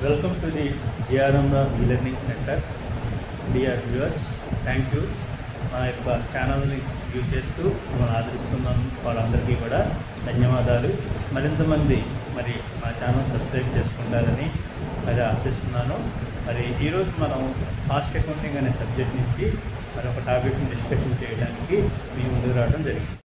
Welcome to the GRM e-learning center. Dear viewers, thank you. మా యొక్క ఛానల్ని view చేస్తూ మనం ఆదరిస్తున్నాము వాళ్ళందరికీ కూడా ధన్యవాదాలు. మరింతమంది మా ఛానల్ సబ్స్క్రైబ్ చేసుకుంటారని ఆశిస్తున్నాను. ఈరోజు మనం కాస్ట్ అకౌంటింగ్ అనే సబ్జెక్ట్ నుంచి ఒక టాపిక్ని డిస్కషన్ చేయడానికి మీ ముందుకు రావడం జరిగింది.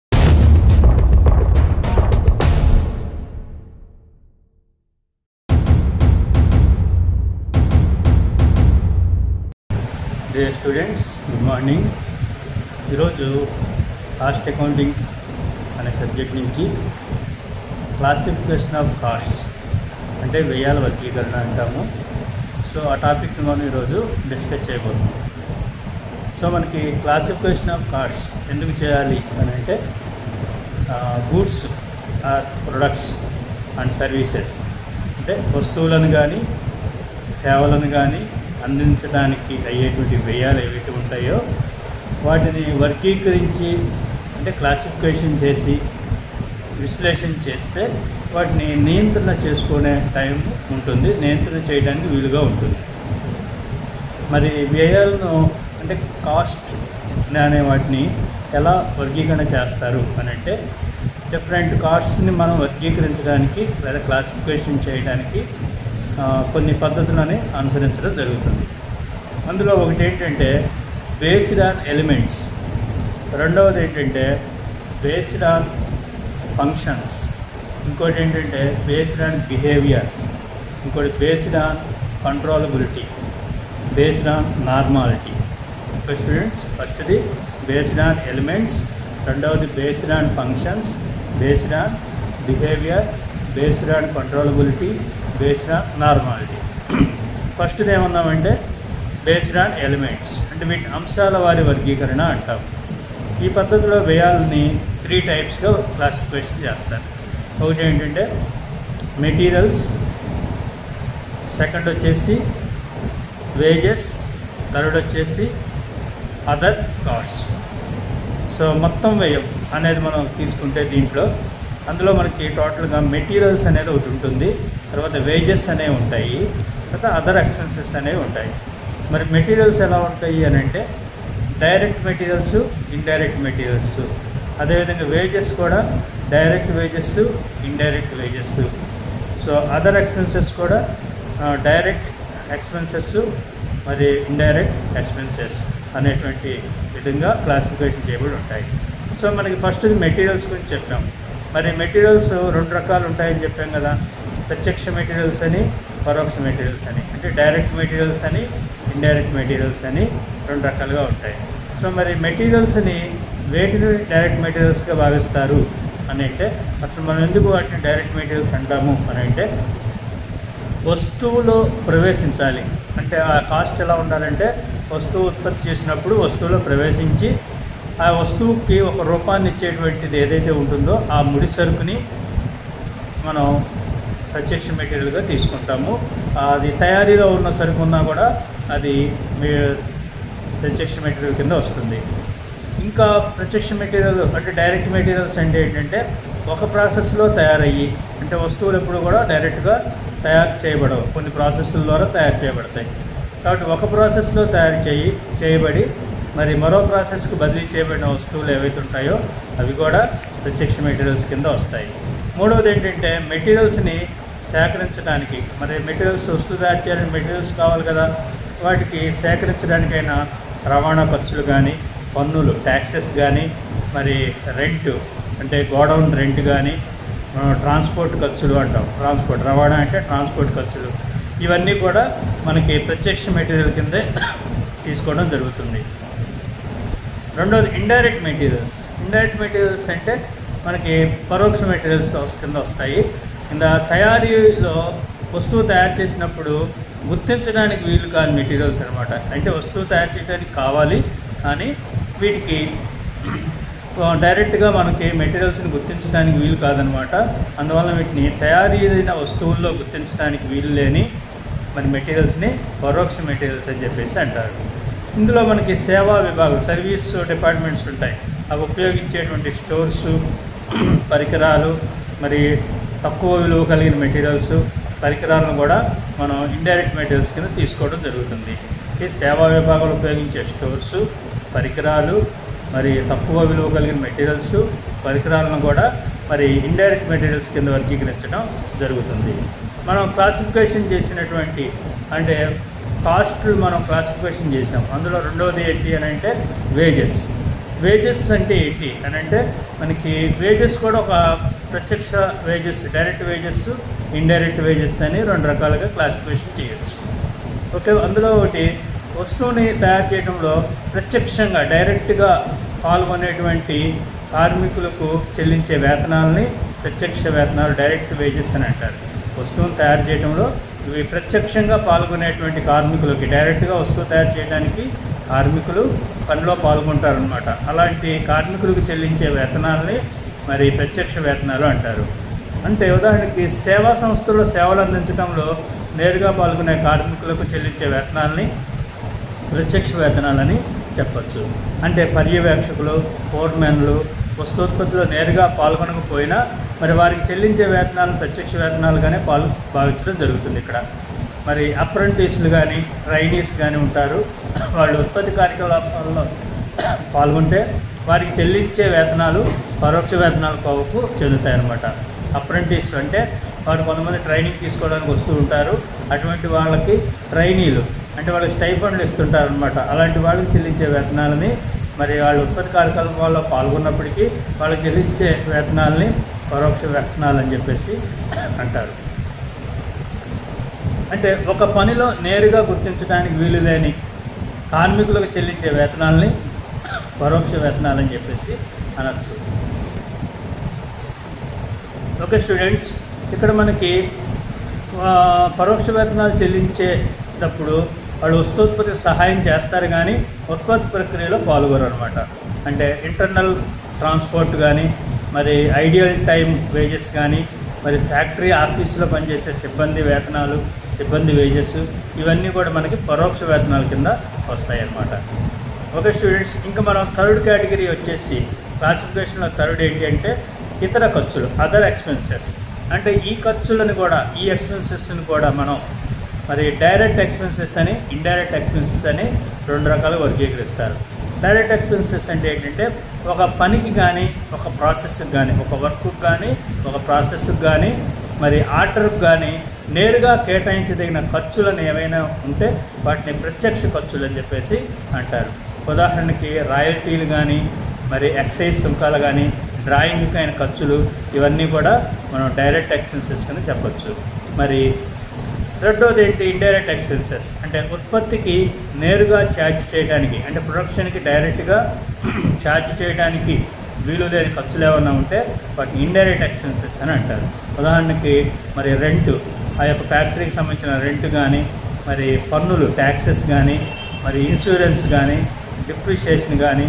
Dear students, good morning. ఈరోజు కాస్ట్ అకౌంటింగ్ అనే సబ్జెక్ట్ నుంచి క్లాసిఫికేషన్ ఆఫ్ కాస్ట్స్ అంటే వ్యయాల వర్గీకరణ అంటాము. సో ఆ టాపిక్ని మనం ఈరోజు డిస్కస్ చేయబోతున్నాం. సో మనకి క్లాసిఫికేషన్ ఆఫ్ కాస్ట్స్ ఎందుకు చేయాలి అని అంటే goods or products and services అంటే వస్తువులను కానీ సేవలను కానీ అందించడానికి అయ్యేటువంటి వ్యయాలు ఏవైతే ఉంటాయో వాటిని వర్గీకరించి అంటే క్లాసిఫికేషన్ చేసి విశ్లేషణ చేస్తే వాటిని నియంత్రణ చేసుకునే టైం ఉంటుంది, నియంత్రణ చేయడానికి వీలుగా ఉంటుంది. వ్యయాలను అంటే కాస్ట్ అనే వాటిని ఎలా వర్గీకరణ చేస్తారు అని అంటే డిఫరెంట్ కాస్ట్స్ని మనం వర్గీకరించడానికి లేదా క్లాసిఫికేషన్ చేయడానికి కొన్ని పద్ధతులని అనుసరించడం జరుగుతుంది. అందులో ఒకటి ఏంటంటే బేస్డ్ ఆన్ ఎలిమెంట్స్, రెండవది ఏంటంటే బేస్డ్ ఆన్ ఫంక్షన్స్, ఇంకోటి ఏంటంటే బేస్డ్ ఆన్ బిహేవియర్, ఇంకోటి based on controllability, based on normality. Okay students, ఫస్ట్ది బేస్డ్ ఆన్ ఎలిమెంట్స్, రెండవది based on functions, based on behaviour, based on controllability, based on normality. ఫస్ట్ది ఏమన్నామంటే based on elements అంటే వీటి అంశాల వారి వర్గీకరణ అంటాం. ఈ పద్ధతిలో వ్యయాలని 3 టైప్స్గా క్లాసిఫికేషన్ చేస్తారు. ఒకటి ఏంటంటే మెటీరియల్స్, సెకండ్ వచ్చేసి వేజెస్, థర్డ్ వచ్చేసి అదర్ కాస్ట్స్. సో మొత్తం వ్యయం అనేది మనం తీసుకుంటే దీంట్లో అందులో మనకి టోటల్గా మెటీరియల్స్ అనేది ఒకటి ఉంటుంది, తర్వాత వేజెస్ అనేవి ఉంటాయి, తర్వాత అదర్ ఎక్స్పెన్సెస్ అనేవి ఉంటాయి. మెటీరియల్స్ ఎలా ఉంటాయి అని అంటే డైరెక్ట్ మెటీరియల్స్, ఇండైరెక్ట్ మెటీరియల్స్, అదేవిధంగా వేజెస్ కూడా direct wages, indirect wages. So other expenses కూడా డైరెక్ట్ ఎక్స్పెన్సెస్ ఇండైరెక్ట్ ఎక్స్పెన్సెస్ అనేటువంటి విధంగా క్లాసిఫికేషన్ చేయబడి ఉంటాయి. సో మనకి ఫస్ట్ మెటీరియల్స్ గురించి చెప్పాం. మెటీరియల్స్ 2 రకాలు ఉంటాయని చెప్పాం కదా, ప్రత్యక్ష మెటీరియల్స్ అని, పరోక్ష మెటీరియల్స్ అని. అంటే డైరెక్ట్ మెటీరియల్స్ అని, ఇండైరెక్ట్ మెటీరియల్స్ అని 2 రకాలుగా ఉంటాయి. సో మెటీరియల్స్ని వేటిని డైరెక్ట్ మెటీరియల్స్గా భావిస్తారు అని అంటే అసలు మనం ఎందుకు వాటిని డైరెక్ట్ మెటీరియల్స్ అంటాము అని అంటే వస్తువులో ప్రవేశించాలి. అంటే ఆ కాస్ట్ ఎలా ఉండాలంటే వస్తువు ఉత్పత్తి చేసినప్పుడు వస్తువులో ప్రవేశించి ఆ వస్తువుకి ఒక రూపాన్ని ఇచ్చేటువంటిది ఏదైతే ఉంటుందో ఆ ముడి సరుకుని మనం ప్రత్యక్ష మెటీరియల్గా తీసుకుంటాము. అది తయారీలో ఉన్న సరుకు ఉన్నా కూడా అది ప్రత్యక్ష మెటీరియల్ కింద వస్తుంది. ఇంకా ప్రత్యక్ష మెటీరియల్ అంటే డైరెక్ట్ మెటీరియల్స్ అంటే ఏంటంటే ఒక ప్రాసెస్లో తయారయ్యి, అంటే వస్తువులు ఎప్పుడు కూడా డైరెక్ట్గా తయారు చేయబడవు, కొన్ని ప్రాసెస్ల ద్వారా తయారు చేయబడతాయి. కాబట్టి ఒక ప్రాసెస్లో చేయబడి మరో ప్రాసెస్కు బదిలీ చేయబడిన వస్తువులు ఏవైతే ఉంటాయో అవి కూడా ప్రత్యక్ష మెటీరియల్స్ కింద వస్తాయి. మూడవది ఏంటంటే మెటీరియల్స్ని సేకరించడానికి, మెటీరియల్స్ వస్తువు తయారు చేయాలని మెటీరియల్స్ కావాలి కదా, వాటికి సేకరించడానికైనా రవాణా ఖర్చులు కానీ, పన్నులు ట్యాక్సెస్ కానీ, రెంట్ అంటే గోడౌన్ రెంట్ కానీ, ట్రాన్స్పోర్ట్ ఖర్చులు అంటాం. రవాణా అంటే ట్రాన్స్పోర్ట్ ఖర్చులు, ఇవన్నీ కూడా మనకి ప్రత్యక్ష మెటీరియల్ కిందే తీసుకోవడం జరుగుతుంది. రెండవది ఇండైరెక్ట్ మెటీరియల్స్. ఇండైరెక్ట్ మెటీరియల్స్ అంటే మనకి పరోక్ష మెటీరియల్స్ కింద వస్తాయి. కింద తయారీలో వస్తువు తయారు చేసినప్పుడు గుర్తించడానికి వీలు కాని మెటీరియల్స్ అనమాట. అంటే వస్తువు తయారు చేయడానికి కావాలి కానీ వీటికి డైరెక్ట్గా మనకి మెటీరియల్స్ని గుర్తించడానికి వీలు కాదనమాట. అందువల్ల వీటిని తయారైన వస్తువుల్లో గుర్తించడానికి వీలు లేని మెటీరియల్స్ని పరోక్ష మెటీరియల్స్ అని చెప్పేసి అంటారు. ఇందులో మనకి సేవా విభాగం, సర్వీస్ డిపార్ట్మెంట్స్ ఉంటాయి. అవి ఉపయోగించేటువంటి స్టోర్సు, పరికరాలు, తక్కువ విలువ కలిగిన మెటీరియల్స్, పరికరాలను కూడా మనం ఇండైరెక్ట్ మెటీరియల్స్ కింద తీసుకోవడం జరుగుతుంది. ఈ సేవా విభాగంలో ఉపయోగించే స్టోర్సు, పరికరాలు, మరి తక్కువ విలువ కలిగిన మెటీరియల్స్, పరికరాలను కూడా మరి ఇండైరెక్ట్ మెటీరియల్స్ కింద వర్గీకరించడం జరుగుతుంది. మనం క్లాసిఫికేషన్ చేసినటువంటి అంటే కాస్ట్లు మనం క్లాసిఫికేషన్ చేసాం. అందులో రెండవది ఏంటి అని అంటే వేజెస్. వేజెస్ అంటే ఏంటి అని అంటే మనకి వేజెస్ కూడా ఒక ప్రత్యక్ష wages, direct wages, indirect wages అని రెండు రకాలుగా క్లాసిఫికేషన్ చేయొచ్చు. ఓకే, అందులో ఒకటి వస్తువుని తయారు చేయడంలో ప్రత్యక్షంగా డైరెక్ట్గా పాల్గొనేటువంటి కార్మికులకు చెల్లించే వేతనాలని ప్రత్యక్ష వేతనాలు, డైరెక్ట్ వేజెస్ అని అంటారు. వస్తువును తయారు చేయడంలో ఇవి ప్రత్యక్షంగా పాల్గొనేటువంటి కార్మికులకి, డైరెక్ట్గా వస్తువు తయారు చేయడానికి కార్మికులు పనిలో పాల్గొంటారనమాట. అలాంటి కార్మికులకు చెల్లించే వేతనాలని మరి ప్రత్యక్ష వేతనాలు అంటారు. అంటే ఉదాహరణకి సేవా సంస్థల్లో సేవలు అందించడంలో నేరుగా పాల్గొనే కార్మికులకు చెల్లించే వేతనాలని ప్రత్యక్ష వేతనాలని చెప్పచ్చు. అంటే పర్యవేక్షకులు, ఫోర్మెన్లు వస్తూత్పత్తిలో నేరుగా పాల్గొనకపోయినా మరి వారికి చెల్లించే వేతనాలను ప్రత్యక్ష వేతనాలుగానే భావించడం జరుగుతుంది. ఇక్కడ మరి అప్రెంటిస్లు కానీ ట్రైనీస్ కానీ ఉంటారు. వాళ్ళు ఉత్పత్తి కార్యకలాపాల్లో పాల్గొంటే వారికి చెల్లించే వేతనాలు పరోక్ష వేతనాల కోవకు చెందుతాయి అన్నమాట. అప్రెంటిస్లు అంటే వారు కొంతమంది ట్రైనింగ్ తీసుకోవడానికి వస్తూ ఉంటారు. అటువంటి వాళ్ళకి ట్రైనీలు అంటే వాళ్ళకి స్టైఫండ్లు ఇస్తుంటారు అనమాట. అలాంటి వాళ్ళకి చెల్లించే వేతనాలని మరి వాళ్ళు ఉత్పత్తి కార్యకలాపాల్లో పాల్గొన్నప్పటికీ వాళ్ళకి చెల్లించే వేతనాలని పరోక్ష వేతనాలు అని చెప్పేసి అంటారు. అంటే ఒక పనిలో నేరుగా గుర్తించడానికి వీలు లేని కార్మికులకు చెల్లించే వేతనాలని పరోక్ష వేతనాలని చెప్పేసి అనొచ్చు. ఓకే స్టూడెంట్స్, ఇక్కడ మనకి పరోక్ష వేతనాలు చెల్లించేటప్పుడు వాళ్ళు వస్తూత్పత్తికి సహాయం చేస్తారు కానీ ఉత్పత్తి ప్రక్రియలో పాల్గొరు అనమాట. అంటే ఇంటర్నల్ ట్రాన్స్పోర్ట్ కానీ, మరి ఐడియల్ టైం వేజెస్ కానీ, మరి ఫ్యాక్టరీ ఆఫీసులో పనిచేసే సిబ్బంది వేతనాలు, సిబ్బంది వేజెస్, ఇవన్నీ కూడా మనకి పరోక్ష వేతనాల కింద వస్తాయి అన్నమాట. ఓకే స్టూడెంట్స్, ఇంకా మనం థర్డ్ కేటగిరీ వచ్చేసి క్లాసిఫికేషన్లో థర్డ్ ఏంటి అంటే ఇతర ఖర్చులు, అదర్ ఎక్స్పెన్సెస్. అంటే ఈ ఖర్చులను కూడా, ఈ ఎక్స్పెన్సెస్ని కూడా మనం మరి డైరెక్ట్ ఎక్స్పెన్సెస్ అని, ఇండైరెక్ట్ ఎక్స్పెన్సెస్ అని రెండు రకాలుగా వర్గీకరిస్తారు. డైరెక్ట్ ఎక్స్పెన్సెస్ అంటే ఏంటంటే ఒక పనికి కానీ, ఒక ప్రాసెస్కి కానీ, ఒక వర్క్కి కానీ, ఒక ప్రాసెస్కి కానీ, మరి ఆర్డర్కి కానీ నేరుగా కేటాయించదగిన ఖర్చులను ఏవైనా ఉంటే వాటిని ప్రత్యక్ష ఖర్చులు అని చెప్పేసి అంటారు. ఉదాహరణకి రాయల్టీలు కానీ, మరి ఎక్సైజ్ సుంకాలు కానీ, డ్రాయింగ్కి అయిన ఖర్చులు, ఇవన్నీ కూడా మనం డైరెక్ట్ ఎక్స్పెన్సెస్ కింద చెప్పచ్చు. మరి రెండోది ఏంటి ఇండైరెక్ట్ ఎక్స్పెన్సెస్. అంటే ఉత్పత్తికి నేరుగా ఛార్జ్ చేయడానికి, అంటే ప్రొడక్షన్కి డైరెక్ట్గా ఛార్జ్ చేయడానికి వీలు లేని ఖర్చులు ఏమైనా ఉంటే వాటిని ఇండైరెక్ట్ ఎక్స్పెన్సెస్ అని అంటారు. ఉదాహరణకి మరి రెంటు, ఆ యొక్క ఫ్యాక్టరీకి సంబంధించిన రెంట్ కానీ, మరి పన్నులు, ట్యాక్సెస్ కానీ, మరి ఇన్సూరెన్స్ కానీ, డిప్రిషియేషన్ కానీ,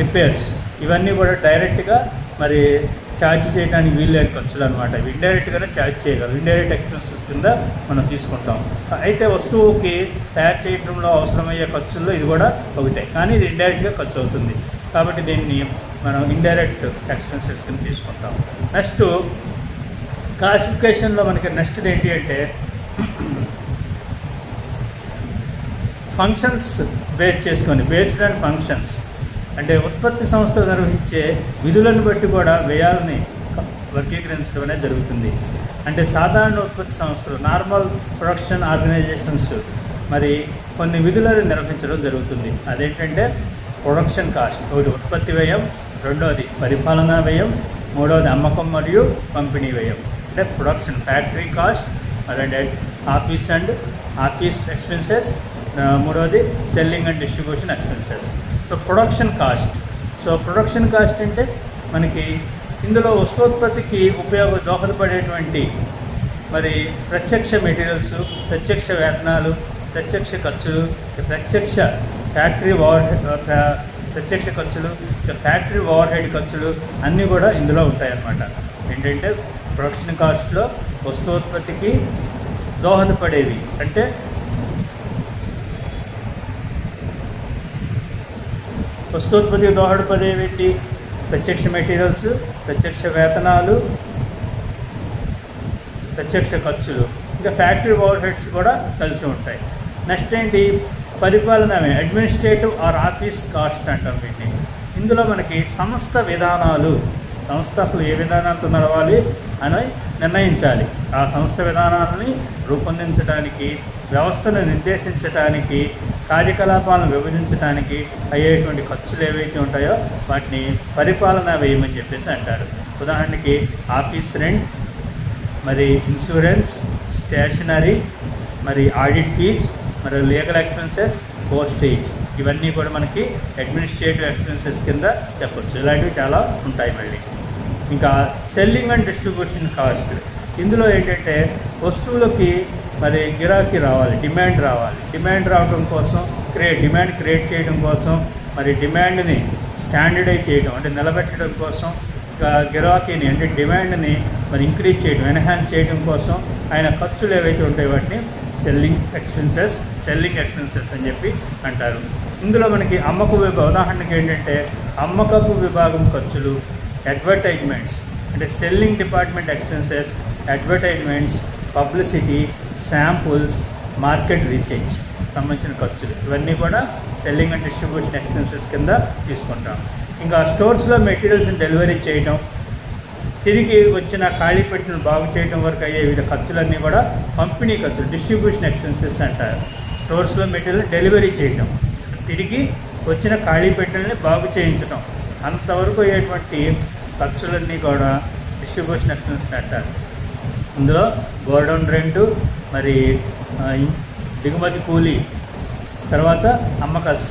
రిపేర్స్, ఇవన్నీ కూడా డైరెక్ట్గా మరి ఛార్జ్ చేయడానికి వీలు లేని ఖర్చులు అనమాట. ఇవి ఇండైరెక్ట్గానే ఛార్జ్ చేయగలరు, ఇండైరెక్ట్ ఎక్స్పెన్సెస్ కింద మనం తీసుకుంటాం. అయితే వస్తువుకి తయారు చేయడంలో అవసరమయ్యే ఖర్చుల్లో ఇది కూడా ఒకటే, కానీ ఇది ఇండైరెక్ట్గా ఖర్చు అవుతుంది కాబట్టి దీన్ని మనం ఇండైరెక్ట్ ఎక్స్పెన్సెస్ కింద తీసుకుంటాం. నెక్స్ట్ క్లాసిఫికేషన్లో మనకి నెక్స్ట్ ఏంటి అంటే ఫంక్షన్స్ బేస్ చేసుకొని, బేస్డ్ ఆన్ ఫంక్షన్స్. అంటే ఉత్పత్తి సంస్థ నిర్వహించే విధులను బట్టి కూడా వ్యయాలని వర్గీకరించడం అనేది జరుగుతుంది. అంటే సాధారణ ఉత్పత్తి సంస్థలు, నార్మల్ ప్రొడక్షన్ ఆర్గనైజేషన్స్ మరి కొన్ని విధులను నిర్వహించడం జరుగుతుంది. అదేంటంటే ప్రొడక్షన్ కాస్ట్, ఒకటి ఉత్పత్తి వ్యయం, రెండవది పరిపాలనా వ్యయం, మూడవది అమ్మకం మరియు పంపిణీ వ్యయం. అంటే ప్రొడక్షన్ ఫ్యాక్టరీ కాస్ట్, అంటే ఆఫీస్ ఎక్స్పెన్సెస్, మూడవది selling and distribution expenses. So production cost అంటే మనకి ఇందులో వస్తూత్పత్తికి దోహదపడేటువంటి మరి ప్రత్యక్ష మెటీరియల్స్, ప్రత్యక్ష వేతనాలు, ప్రత్యక్ష ఖర్చులు, ప్రత్యక్ష ఫ్యాక్టరీ ప్రత్యక్ష ఖర్చులు, ఫ్యాక్టరీ ఓవర్ హెడ్ ఖర్చులు అన్నీ కూడా ఇందులో ఉంటాయన్నమాట. ఏంటంటే ప్రొడక్షన్ కాస్ట్లో వస్తూత్పత్తికి దోహదపడేవి అంటే వస్తూత్పత్తికి దోహదపడేవి ప్రత్యక్ష మెటీరియల్స్, ప్రత్యక్ష వేతనాలు, ప్రత్యక్ష ఖర్చులు, ఇంకా ఫ్యాక్టరీ ఓవర్ హెడ్స్ కూడా కలిసి ఉంటాయి. నెక్స్ట్ ఏంటి, పరిపాలన అడ్మినిస్ట్రేటివ్ ఆర్ ఆఫీస్ కాస్ట్ అంటాం వీటిని. ఇందులో మనకి సంస్థ విధానాలు, సంస్థలు ఏ విధానాలతో నడవాలి అని నిర్ణయించాలి. ఆ సంస్థ విధానాలని రూపొందించడానికి, వ్యవస్థను నిర్దేశించడానికి, కార్యకలాపాలను విభజించడానికి అయ్యేటువంటి ఖర్చులు ఏవైతే ఉంటాయో వాటిని పరిపాలనా వ్యయం అని చెప్పేసి అంటారు. ఉదాహరణకి ఆఫీస్ రెంట్, మరి ఇన్సూరెన్స్, స్టేషనరీ, మరి ఆడిట్ ఫీజ్, మరి లీగల్ ఎక్స్పెన్సెస్, పోస్టేజ్, ఇవన్నీ కూడా మనకి అడ్మినిస్ట్రేటివ్ ఎక్స్పెన్సెస్ కింద చెప్పొచ్చు. ఇలాంటివి చాలా ఉంటాయి. మళ్ళీ ఇంకా సెల్లింగ్ అండ్ డిస్ట్రిబ్యూషన్ కాస్ట్. ఇందులో ఏంటంటే వస్తువులకి మరి గిరాకీ రావాలి, డిమాండ్ రావాలి. డిమాండ్ రావడం కోసం డిమాండ్ క్రియేట్ చేయడం కోసం, మరి డిమాండ్ని స్టాండర్డైజ్ చేయడం అంటే నిలబెట్టడం కోసం, గిరాకీని అంటే డిమాండ్ని మరి ఇంక్రీజ్ చేయడం, ఎన్హాన్స్ చేయడం కోసం ఆయన ఖర్చులు ఏవైతే ఉంటాయో వాటిని సెల్లింగ్ ఎక్స్పెన్సెస్ అని చెప్పి అంటారు. ఇందులో మనకి ఉదాహరణకి ఏంటంటే అమ్మకపు విభాగం ఖర్చులు, అడ్వర్టైజ్మెంట్స్ అంటే selling department expenses, advertisements, publicity, samples, market research సంబంధించిన ఖర్చులు, ఇవన్నీ కూడా సెల్లింగ్ అండ్ డిస్ట్రిబ్యూషన్ ఎక్స్పెన్సెస్ కింద తీసుకుంటాం. ఇంకా స్టోర్స్లో మెటీరియల్స్ని డెలివరీ చేయడం, తిరిగి వచ్చిన ఖాళీ పెట్టెలను బాగు చేయడం వరకు అయ్యే వివిధ ఖర్చులన్నీ కూడా పంపిణీ ఖర్చులు, డిస్ట్రిబ్యూషన్ ఎక్స్పెన్సెస్ అంటారు. స్టోర్స్లో మెటీరియల్ డెలివరీ చేయడం, తిరిగి వచ్చిన ఖాళీ పెట్టెలని బాగు చేయించడం, అంతవరకు అయ్యేటువంటి ఖర్చులన్నీ కూడా డిస్ట్రిబ్యూషన్ ఎక్స్పెన్సెస్ అంటారు. ఇందులో గోడౌన్ రెంటు, మరి దిగుమతి కూలీ, తర్వాత అమ్మకాలు,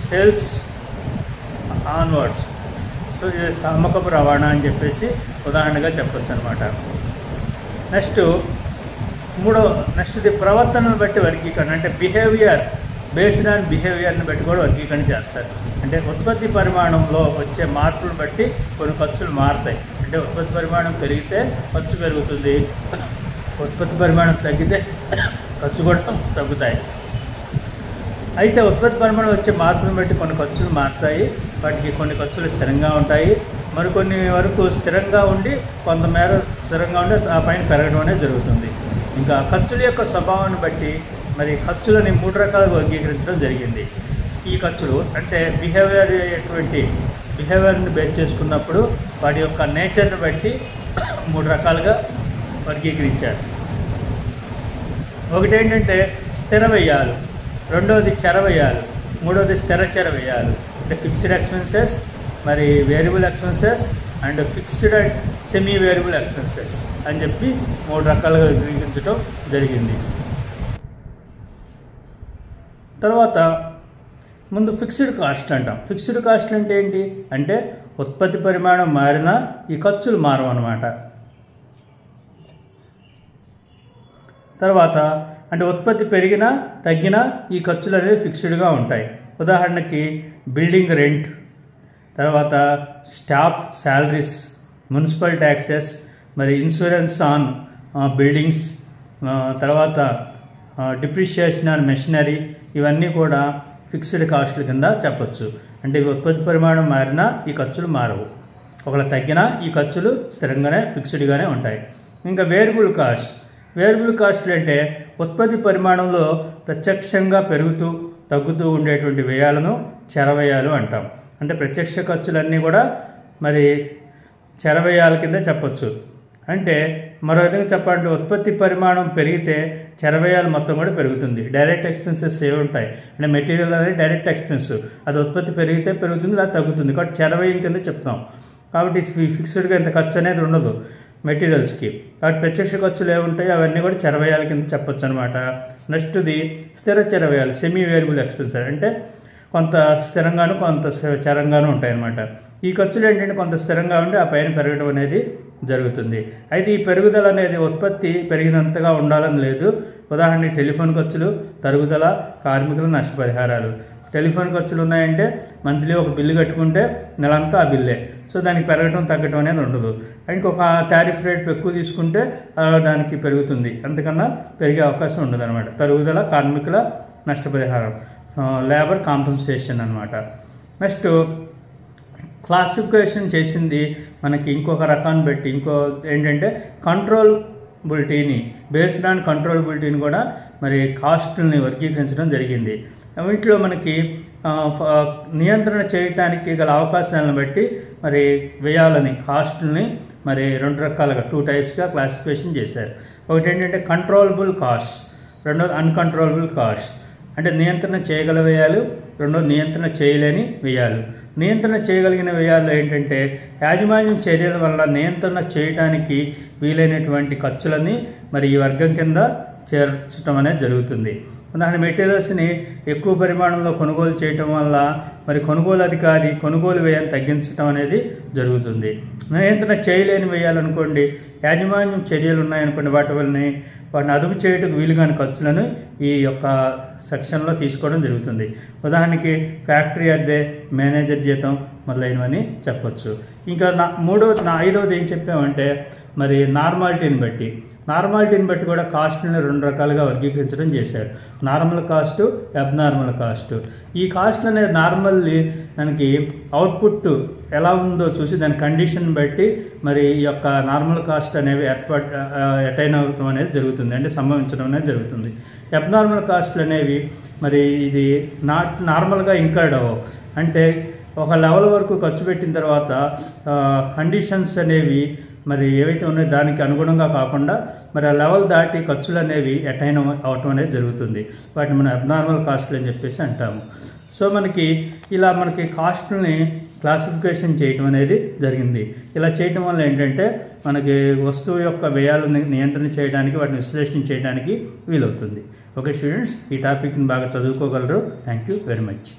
సేల్స్ ఆన్వర్డ్స్, సో అమ్మకపు రవాణా అని చెప్పేసి ఉదాహరణగా చెప్పొచ్చు అనమాట. నెక్స్ట్ ప్రవర్తనను బట్టి వర్గీకరణ అంటే బిహేవియర్, బేస్డ్ ఆన్ బిహేవియర్ని బట్టి కూడా వర్గీకరణ చేస్తారు. అంటే ఉత్పత్తి పరిమాణంలో వచ్చే మార్పులను బట్టి కొన్ని ఖర్చులు మారుతాయి. అంటే ఉత్పత్తి పరిమాణం పెరిగితే ఖర్చు పెరుగుతుంది, ఉత్పత్తి పరిమాణం తగ్గితే ఖర్చు కూడా తగ్గుతాయి. అయితే ఉత్పత్తి పరిమాణం వచ్చే మార్పులను బట్టి కొన్ని ఖర్చులు మారుతాయి, వాటికి కొన్ని ఖర్చులు స్థిరంగా ఉంటాయి, మరికొన్ని వరకు స్థిరంగా ఉండి కొంతమేర స్థిరంగా ఉండి ఆ పైన పెరగడం అనేది జరుగుతుంది. ఇంకా ఖర్చుల యొక్క స్వభావాన్ని బట్టి మరి ఖర్చులని 3 రకాలుగా వర్గీకరించడం జరిగింది. ఈ ఖర్చులు అంటే బిహేవియర్ని బేస్ చేసుకున్నప్పుడు వాటి యొక్క నేచర్ని బట్టి 3 రకాలుగా వర్గీకరించారు. ఒకటి ఏంటంటే స్థిర వ్యయాలు, రెండవది చర వ్యయాలు, మూడవది స్థిర చర వ్యయాలు. అంటే ఫిక్స్డ్ ఎక్స్పెన్సెస్, మరి variable expenses and fixed and semi variable expenses అని చెప్పి 3 రకాలుగా వర్గీకరించడం జరిగింది. తర్వాత ముందు ఫిక్స్డ్ కాస్ట్ అంటాం. ఫిక్స్డ్ కాస్ట్ అంటే ఏంటి అంటే ఉత్పత్తి పరిమాణం మారినా ఈ ఖర్చులు మారవు అన్నమాట. తర్వాత అంటే ఉత్పత్తి పెరిగినా తగ్గినా ఈ ఖర్చులు అనేవి ఫిక్స్డ్గా ఉంటాయి. ఉదాహరణకి బిల్డింగ్ రెంట్, తర్వాత స్టాఫ్ శాలరీస్, మున్సిపల్ ట్యాక్సెస్, మరి ఇన్సూరెన్స్ ఆన్ బిల్డింగ్స్, తర్వాత డిప్రిషియేషన్ ఆన్ మెషినరీ, ఇవన్నీ కూడా ఫిక్స్డ్ కాస్ట్ల కింద చెప్పచ్చు. అంటే ఇవి ఉత్పత్తి పరిమాణం మారినా ఈ ఖర్చులు మారవు, ఒకవేళ తగ్గినా ఈ ఖర్చులు స్థిరంగానే ఫిక్స్డ్గానే ఉంటాయి. ఇంకా వేరియబుల్ కాస్ట్లు అంటే ఉత్పత్తి పరిమాణంలో ప్రత్యక్షంగా పెరుగుతూ తగ్గుతూ ఉండేటువంటి వ్యయాలను చర వ్యయాలు అంటాం. అంటే ప్రత్యక్ష ఖర్చులన్నీ కూడా మరి చర వ్యయాల కింద చెప్పచ్చు. అంటే మరో విధంగా చెప్పాలంటే ఉత్పత్తి పరిమాణం పెరిగితే చర వ్యయాలు మొత్తం కూడా పెరుగుతుంది. డైరెక్ట్ ఎక్స్పెన్సెస్ ఏ ఉంటాయి అంటే మెటీరియల్ అనేది డైరెక్ట్ ఎక్స్పెన్స్, అది ఉత్పత్తి పెరిగితే పెరుగుతుంది, లేదా తగ్గుతుంది, కాబట్టి చర వ్యయం కింద చెప్తాం. కాబట్టి ఫిక్స్డ్గా ఇంత ఖర్చు అనేది ఉండదు మెటీరియల్స్కి. కాబట్టి ప్రత్యక్ష ఖర్చులు ఏముంటాయి అవన్నీ కూడా చర వ్యయాల కింద చెప్పొచ్చు అనమాట. నెక్స్ట్ది స్థిర చర వ్యయాలు, సెమీ వేరియబుల్ ఎక్స్పెన్సెస్, అంటే కొంత స్థిరంగాను కొంత చరంగాను ఉంటాయన్నమాట. ఈ ఖర్చులు ఏంటంటే కొంత స్థిరంగా ఉండి ఆ పైన పెరగడం అనేది జరుగుతుంది. అయితే ఈ పెరుగుదల అనేది ఉత్పత్తి పెరిగినంతగా ఉండాలని లేదు. ఉదాహరణకి టెలిఫోన్ ఖర్చులు, తరుగుదల, కార్మికుల నష్టపరిహారాలు. టెలిఫోన్ ఖర్చులు ఉన్నాయంటే మంత్లీ ఒక బిల్లు కట్టుకుంటే నెలంతా ఆ బిల్లే, సో దానికి పెరగడం తగ్గడం అనేది ఉండదు. ఇంకొక టారిఫ్ రేట్ ఎక్కువ తీసుకుంటే దానికి పెరుగుతుంది, అంతకన్నా పెరిగే అవకాశం ఉండదు అనమాట. తరుగుదల, కార్మికుల నష్టపరిహారం, లేబర్ కాంపన్సేషన్ అనమాట. నెక్స్ట్ క్లాసిఫికేషన్ చేసింది మనకి ఇంకొక రకాన్ని బట్టి ఇంకో ఏంటంటే కంట్రోలబిలిటీని బేస్డ్ ఆన్ కంట్రోలబిలిటీని కూడా మరి కాస్ట్ని వర్గీకరించడం జరిగింది. వీటిలో మనకి నియంత్రణ చేయటానికి గల అవకాశాలను బట్టి మరి వ్యయాలని కాస్ట్ని మరి 2 రకాలుగా 2 టైప్స్గా క్లాసిఫికేషన్ చేశారు. ఒకటి ఏంటంటే కంట్రోలబుల్ కాస్ట్, రెండోది అన్కంట్రోలబుల్ కాస్ట్. అంటే నియంత్రణ చేయగల వ్యయాలు, రెండోది నియంత్రణ చేయలేని వ్యయాలు. నియంత్రణ చేయగలిగిన వ్యయాలు ఏంటంటే యాజమాన్యం చర్యల వల్ల నియంత్రణ చేయడానికి వీలైనటువంటి ఖర్చులని మరి ఈ వర్గం కింద చేర్చడం అనేది జరుగుతుంది. ఉదాహరణ మెటీరియల్స్ని ఎక్కువ పరిమాణంలో కొనుగోలు చేయటం వల్ల మరి కొనుగోలు అధికారి కొనుగోలు వ్యయాన్ని తగ్గించడం అనేది జరుగుతుంది. నియంత్రణ చేయలేని వ్యయాలనుకోండి, యాజమాన్యం చర్యలు ఉన్నాయనుకోండి, వాటిని అదుపు చేయటకు వీలుగాని ఖర్చులను ఈ యొక్క సెక్షన్లో తీసుకోవడం జరుగుతుంది. ఉదాహరణకి ఫ్యాక్టరీ అద్దె, మేనేజర్ జీతం మొదలైనవని చెప్పొచ్చు. ఇంకా ఐదవది ఏం చెప్పామంటే మరి నార్మాలిటీని బట్టి కూడా కాస్ట్ని 2 రకాలుగా వర్గీకరించడం చేశారు. Normal cost, abnormal cost. ఈ కాస్ట్ అనేది నార్మల్లీ మనకి అవుట్పుట్ ఎలా ఉందో చూసి దాని కండిషన్ బట్టి మరి ఈ యొక్క నార్మల్ కాస్ట్ అనేవి అటైన్ అవడం అనేది జరుగుతుంది, అంటే సంభవించడం అనేది జరుగుతుంది. అబ్నార్మల్ కాస్ట్లు అనేవి మరి ఇది నార్మల్గా ఇంకర్డ్ అవ్వవు, అంటే ఒక లెవెల్ వరకు ఖర్చు పెట్టిన తర్వాత కండిషన్స్ అనేవి మరి ఏవైతే ఉన్నాయో దానికి అనుగుణంగా కాకుండా మరి ఆ లెవెల్ దాటి ఖర్చులు అనేవి అటైన్ అవటం అనేది జరుగుతుంది. వాటిని మనం అబ్నార్మల్ కాస్ట్లు అని చెప్పేసి అంటాము. సో మనకి కాస్ట్ని క్లాసిఫికేషన్ చేయటం అనేది జరిగింది. ఇలా చేయటం వల్ల ఏంటంటే మనకి వస్తువు యొక్క వ్యయాలను నియంత్రణ చేయడానికి, వాటిని విశ్లేషణ చేయడానికి వీలవుతుంది. ఓకే స్టూడెంట్స్, ఈ టాపిక్ని బాగా చదువుకోగలరు. Thank you very much.